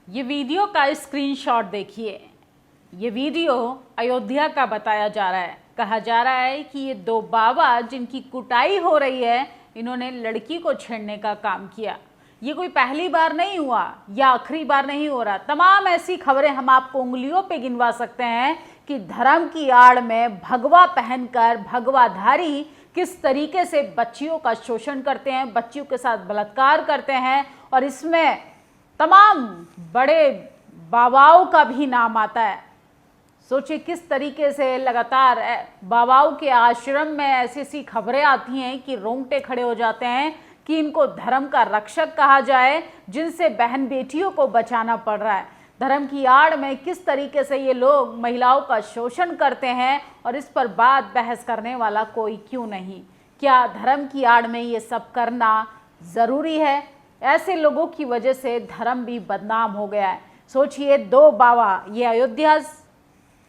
ये वीडियो का स्क्रीनशॉट देखिए। ये वीडियो अयोध्या का बताया जा रहा है। कहा जा रहा है कि ये दो बाबा जिनकी कुटाई हो रही है, इन्होंने लड़की को छेड़ने का काम किया। ये कोई पहली बार नहीं हुआ या आखिरी बार नहीं हो रहा। तमाम ऐसी खबरें हम आपको उंगलियों पे गिनवा सकते हैं कि धर्म की आड़ में भगवा पहनकर भगवाधारी किस तरीके से बच्चियों का शोषण करते हैं, बच्चियों के साथ बलात्कार करते हैं। और इसमें तमाम बड़े बाबाओं का भी नाम आता है। सोचिए किस तरीके से लगातार बाबाओं के आश्रम में ऐसी ऐसी खबरें आती हैं कि रोंगटे खड़े हो जाते हैं कि इनको धर्म का रक्षक कहा जाए, जिनसे बहन बेटियों को बचाना पड़ रहा है। धर्म की आड़ में किस तरीके से ये लोग महिलाओं का शोषण करते हैं और इस पर बात बहस करने वाला कोई क्यों नहीं। क्या धर्म की आड़ में ये सब करना ज़रूरी है? ऐसे लोगों की वजह से धर्म भी बदनाम हो गया है। सोचिए दो बाबा ये अयोध्या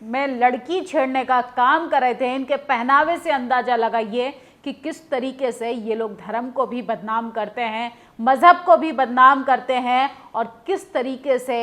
में लड़की छेड़ने का काम कर रहे थे। इनके पहनावे से अंदाज़ा लगाइए कि किस तरीके से ये लोग धर्म को भी बदनाम करते हैं, मज़हब को भी बदनाम करते हैं और किस तरीके से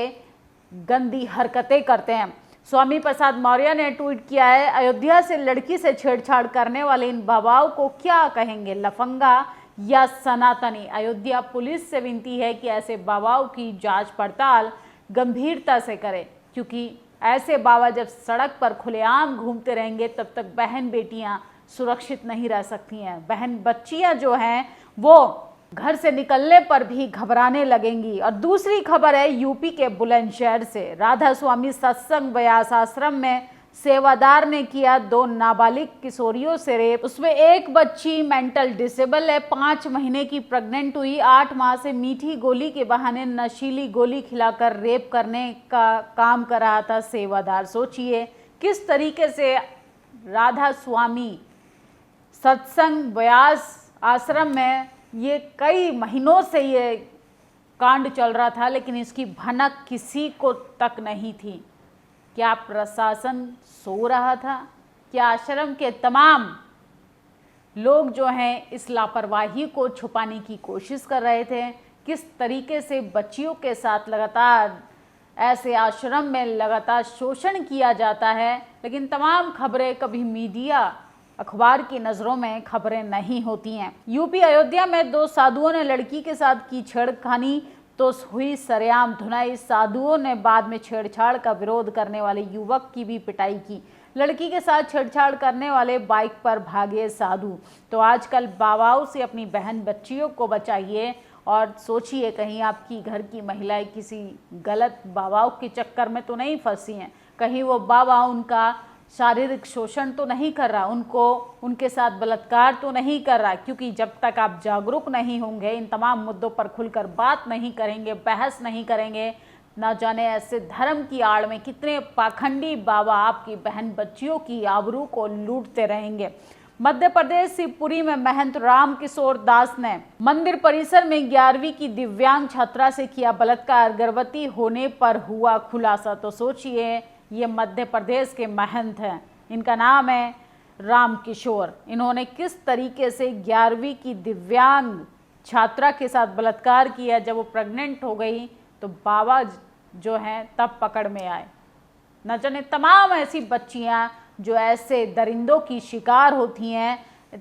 गंदी हरकतें करते हैं। स्वामी प्रसाद मौर्य ने ट्वीट किया है, अयोध्या से लड़की से छेड़छाड़ करने वाले इन बाबाओं को क्या कहेंगे, लफंगा या सनातनी। अयोध्या पुलिस से विनती है कि ऐसे बाबाओं की जांच पड़ताल गंभीरता से करें, क्योंकि ऐसे बाबा जब सड़क पर खुलेआम घूमते रहेंगे तब तक बहन बेटियां सुरक्षित नहीं रह सकती हैं। बहन बच्चियां जो हैं वो घर से निकलने पर भी घबराने लगेंगी। और दूसरी खबर है यूपी के बुलंदशहर से। राधा स्वामी सत्संग व्यास आश्रम में सेवादार ने किया 2 नाबालिग किशोरियों से रेप। उसमें एक बच्ची मेंटल डिसेबल है, 5 महीने की प्रेग्नेंट हुई। 8 माह से मीठी गोली के बहाने नशीली गोली खिलाकर रेप करने का काम कर रहा था सेवादार। सोचिए किस तरीके से राधा स्वामी सत्संग व्यास आश्रम में ये कई महीनों से ये कांड चल रहा था, लेकिन इसकी भनक किसी को तक नहीं थी। क्या प्रशासन सो रहा था? क्या आश्रम के तमाम लोग जो हैं इस लापरवाही को छुपाने की कोशिश कर रहे थे? किस तरीके से बच्चियों के साथ लगातार ऐसे आश्रम में लगातार शोषण किया जाता है, लेकिन तमाम खबरें कभी मीडिया अखबार की नज़रों में खबरें नहीं होती हैं। यूपी अयोध्या में 2 साधुओं ने लड़की के साथ की छेड़खानी तो हुई सरेआम धुनाई। साधुओं ने बाद में छेड़छाड़ का विरोध करने वाले युवक की भी पिटाई की। लड़की के साथ छेड़छाड़ करने वाले बाइक पर भागे साधु। तो आजकल बाबाओं से अपनी बहन बच्चियों को बचाइए और सोचिए कहीं आपकी घर की महिलाएं किसी गलत बाबाओं के चक्कर में तो नहीं फंसी हैं, कहीं वो बाबा उनका शारीरिक शोषण तो नहीं कर रहा, उनको उनके साथ बलात्कार तो नहीं कर रहा। क्योंकि जब तक आप जागरूक नहीं होंगे, इन तमाम मुद्दों पर खुलकर बात नहीं करेंगे, बहस नहीं करेंगे, ना जाने ऐसे धर्म की आड़ में कितने पाखंडी बाबा आपकी बहन बच्चियों की आबरू को लूटते रहेंगे। मध्य प्रदेश शिवपुरी में महंत राम किशोर दास ने मंदिर परिसर में 11वीं की दिव्यांग छात्रा से किया बलात्कार। गर्भवती होने पर हुआ खुलासा। तो सोचिए ये मध्य प्रदेश के महंत हैं, इनका नाम है राम किशोर। इन्होंने किस तरीके से 11वीं की दिव्यांग छात्रा के साथ बलात्कार किया। जब वो प्रेग्नेंट हो गई तो बाबा जो हैं तब पकड़ में आए। न जाने तमाम ऐसी बच्चियां जो ऐसे दरिंदों की शिकार होती हैं,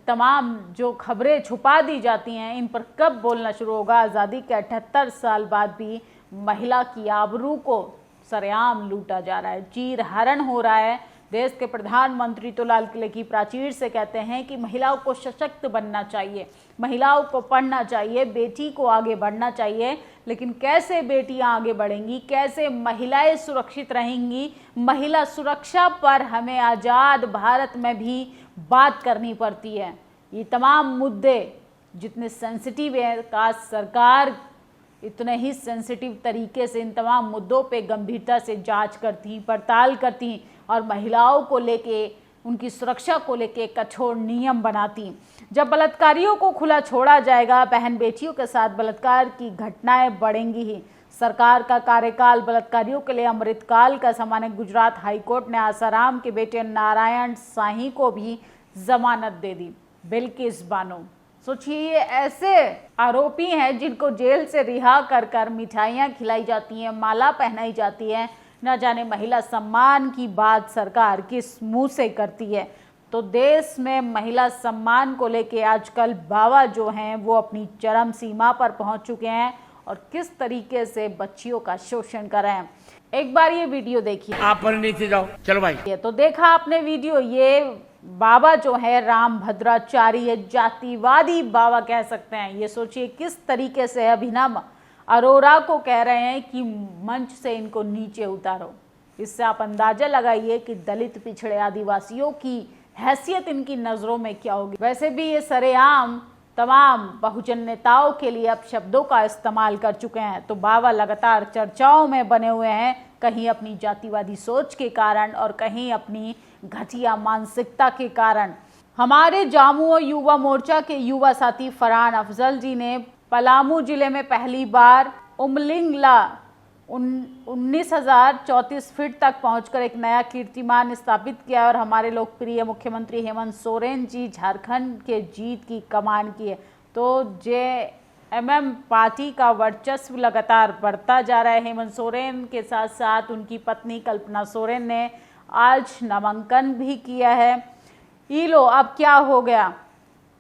तमाम जो खबरें छुपा दी जाती हैं, इन पर कब बोलना शुरू होगा। आज़ादी के 78 साल बाद भी महिला की आबरू को सरेआम लूटा जा रहा है, चीर हरण हो रहा है। देश के प्रधानमंत्री तो लाल किले की प्राचीर से कहते हैं कि महिलाओं को सशक्त बनना चाहिए, महिलाओं को पढ़ना चाहिए, बेटी को आगे बढ़ना चाहिए। लेकिन कैसे बेटियां आगे बढ़ेंगी, कैसे महिलाएं सुरक्षित रहेंगी? महिला सुरक्षा पर हमें आज़ाद भारत में भी बात करनी पड़ती है। ये तमाम मुद्दे जितने सेंसिटिव हैं, काश सरकार इतने ही सेंसिटिव तरीके से इन तमाम मुद्दों पे गंभीरता से जांच करती, पड़ताल करती और महिलाओं को लेके, उनकी सुरक्षा को लेके कठोर नियम बनाती। जब बलात्कारियों को खुला छोड़ा जाएगा, बहन बेटियों के साथ बलात्कार की घटनाएं बढ़ेंगी ही। सरकार का कार्यकाल बलात्कारियों के लिए अमृतकाल का समान है। गुजरात हाईकोर्ट ने आसाराम के बेटे नारायण साही को भी जमानत दे दी। बिल्किस बानो सोचिए, ये ऐसे आरोपी हैं जिनको जेल से रिहा कर कर मिठाइयाँ खिलाई जाती हैं, माला पहनाई जाती है। न जाने महिला सम्मान की बात सरकार किस मुंह से करती है। तो देश में महिला सम्मान को लेके आजकल बाबा जो हैं वो अपनी चरम सीमा पर पहुंच चुके हैं और किस तरीके से बच्चियों का शोषण कर रहे हैं। एक बार ये वीडियो देखिए। आप पर नीचे जाओ, चलो भाई। ये तो देखा आपने वीडियो। ये बाबा जो है राम भद्राचारी है, जातिवादी बाबा कह सकते हैं। ये सोचिए किस तरीके से अभिनव अरोरा को कह रहे हैं कि मंच से इनको नीचे उतारो। इससे आप अंदाजा लगाइए कि दलित, पिछड़े, आदिवासियों की हैसियत इनकी नजरों में क्या होगी। वैसे भी ये सरेआम तमाम बहुजन नेताओं के लिए अब शब्दों का इस्तेमाल कर चुके हैं। तो बाबा लगातार चर्चाओं में बने हुए हैं, कहीं अपनी जातिवादी सोच के कारण और कहीं अपनी घटिया मानसिकता के कारण। हमारे झामुमो युवा मोर्चा के युवा साथी फरहान अफजल जी ने पलामू जिले में पहली बार उमलिंगला 19,034 फीट तक पहुंचकर एक नया कीर्तिमान स्थापित किया और हमारे लोकप्रिय मुख्यमंत्री हेमंत सोरेन जी झारखंड के जीत की कमान की है। तो जेएमएम पार्टी का वर्चस्व लगातार बढ़ता जा रहा है। हेमंत सोरेन के साथ साथ उनकी पत्नी कल्पना सोरेन ने आज नामांकन भी किया है। ई लो, अब क्या हो गया?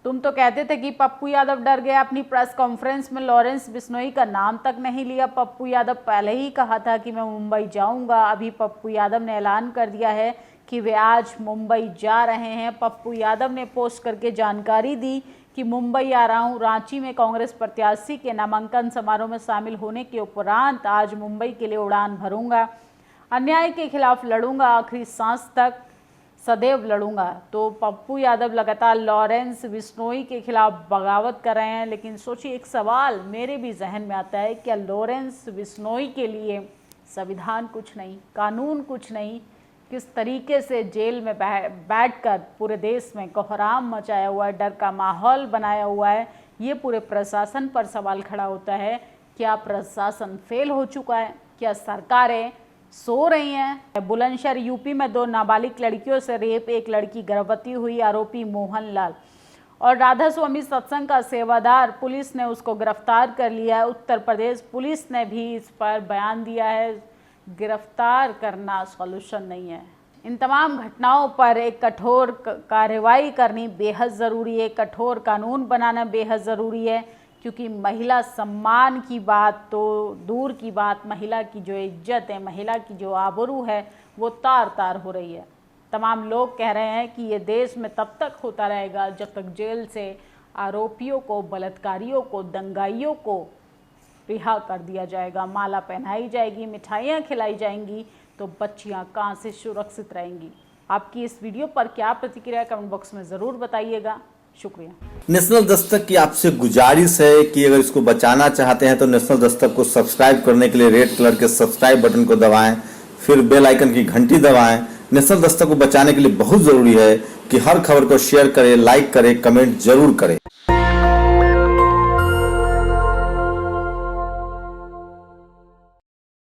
तुम तो कहते थे कि पप्पू यादव डर गया। अपनी प्रेस कॉन्फ्रेंस में लॉरेंस बिश्नोई का नाम तक नहीं लिया। पप्पू यादव पहले ही कहा था कि मैं मुंबई जाऊंगा। अभी पप्पू यादव ने ऐलान कर दिया है कि वे आज मुंबई जा रहे हैं। पप्पू यादव ने पोस्ट करके जानकारी दी कि मुंबई आ रहा हूं। रांची में कांग्रेस प्रत्याशी के नामांकन समारोह में शामिल होने के उपरांत आज मुंबई के लिए उड़ान भरूंगा। अन्याय के खिलाफ लड़ूंगा, आखिरी सांस तक सदैव लड़ूंगा। तो पप्पू यादव लगातार लॉरेंस बिश्नोई के खिलाफ बगावत कर रहे हैं। लेकिन सोचिए, एक सवाल मेरे भी जहन में आता है, क्या लॉरेंस बिश्नोई के लिए संविधान कुछ नहीं, कानून कुछ नहीं? किस तरीके से जेल में बैठकर पूरे देश में कोहराम मचाया हुआ है, डर का माहौल बनाया हुआ है। ये पूरे प्रशासन पर सवाल खड़ा होता है। क्या प्रशासन फेल हो चुका है? क्या सरकारें सो रही हैं? बुलंदशहर यूपी में 2 नाबालिग लड़कियों से रेप, एक लड़की गर्भवती हुई। आरोपी मोहनलाल और राधा स्वामी सत्संग का सेवादार, पुलिस ने उसको गिरफ्तार कर लिया है। उत्तर प्रदेश पुलिस ने भी इस पर बयान दिया है, गिरफ्तार करना सॉल्यूशन नहीं है। इन तमाम घटनाओं पर एक कठोर कार्रवाई करनी बेहद ज़रूरी है, कठोर कानून बनाना बेहद ज़रूरी है। क्योंकि महिला सम्मान की बात तो दूर की बात, महिला की जो इज्जत है, महिला की जो आबरू है, वो तार तार हो रही है। तमाम लोग कह रहे हैं कि ये देश में तब तक होता रहेगा जब तक जेल से आरोपियों को, बलात्कारियों को, दंगाइयों को रिहा कर दिया जाएगा, माला पहनाई जाएगी, मिठाइयाँ खिलाई जाएंगी, तो बच्चियाँ कहाँ से सुरक्षित रहेंगी। आपकी इस वीडियो पर क्या प्रतिक्रिया, कमेंट बॉक्स में ज़रूर बताइएगा। शुक्रिया। नेशनल दस्तक की आपसे गुजारिश है कि अगर इसको बचाना चाहते हैं तो नेशनल दस्तक को सब्सक्राइब करने के लिए रेड कलर के सब्सक्राइब बटन को दबाएं, फिर बेल आइकन की घंटी दबाएं। नेशनल दस्तक को बचाने के लिए बहुत जरूरी है कि हर खबर को शेयर करें, लाइक करें, कमेंट जरूर करें।